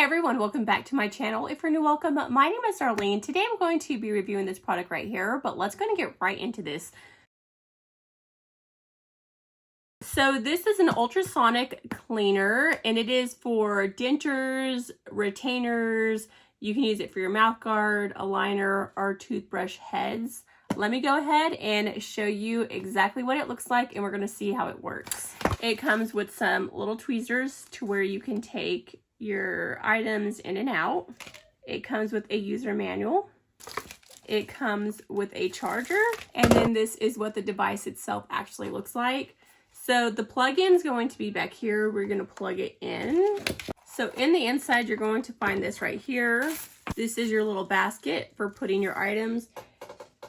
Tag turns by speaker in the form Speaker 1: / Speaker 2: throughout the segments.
Speaker 1: everyone, welcome back to my channel. If you're new, welcome. My name is Darlene. Today I'm going to be reviewing this product right here, but let's go and get right into this. So this is an ultrasonic cleaner and it is for dentures, retainers. You can use it for your mouth guard, aligner, or toothbrush heads. Let me go ahead and show you exactly what it looks like and we're going to see how it works. It comes with some little tweezers to where you can take your items in and out. It comes with a user manual. It comes with a charger, and then this is what the device itself actually looks like. So the plug-in is going to be back here. We're going to plug it in. So in the inside, you're going to find this right here. This is your little basket for putting your items.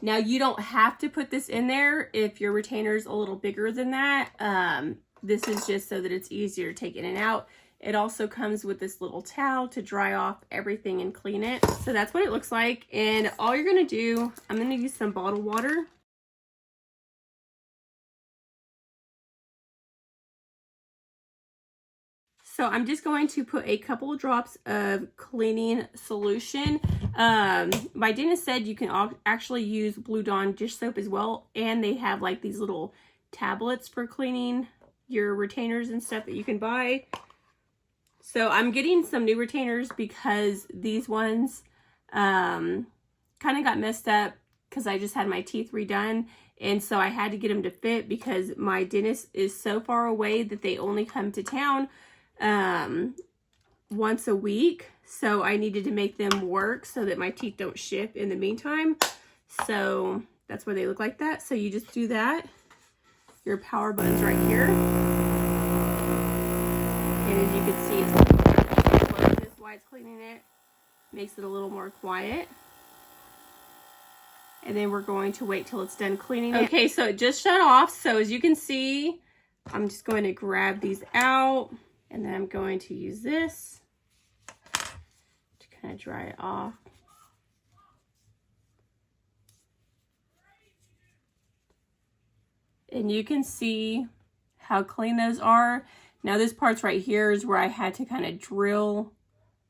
Speaker 1: Now you don't have to put this in there if your retainer is a little bigger than that. This is just so that it's easier to take in and out. It also comes with this little towel to dry off everything and clean it. So that's what it looks like. And all you're gonna do, I'm gonna use some bottled water. So I'm just going to put a couple of drops of cleaning solution. My dentist said you can actually use Blue Dawn dish soap as well. And they have like these little tablets for cleaning your retainers and stuff that you can buy. So I'm getting some new retainers because these ones kind of got messed up because I just had my teeth redone. And so I had to get them to fit because my dentist is so far away that they only come to town once a week. So I needed to make them work so that my teeth don't shift in the meantime. So that's why they look like that. So you just do that. Your power button's right here. And as you can see, it's this why it's cleaning it. Makes it a little more quiet. And then we're going to wait till it's done cleaning it. Okay, so it just shut off. So as you can see, I'm just going to grab these out. And then I'm going to use this to kind of dry it off. And you can see how clean those are. Now this part's right here is where I had to kind of drill.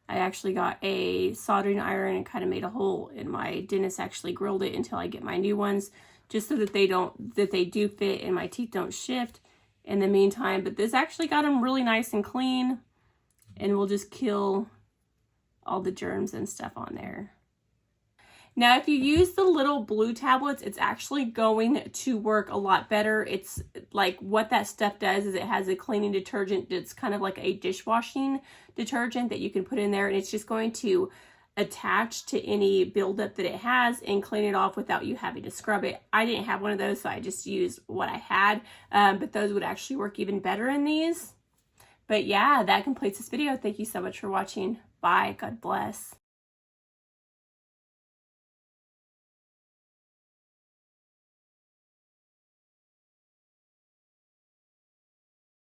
Speaker 1: I actually got a soldering iron and kind of made a hole, and my dentist actually grilled it until I get my new ones, just so that they do fit and my teeth don't shift in the meantime. But this actually got them really nice and clean, and we'll just kill all the germs and stuff on there. Now, if you use the little blue tablets, it's actually going to work a lot better. It's like what that stuff does is it has a cleaning detergent that's kind of like a dishwashing detergent that you can put in there, and it's just going to attach to any buildup that it has and clean it off without you having to scrub it. I didn't have one of those, so I just used what I had, but those would actually work even better in these. But yeah, that completes this video. Thank you so much for watching. Bye. God bless.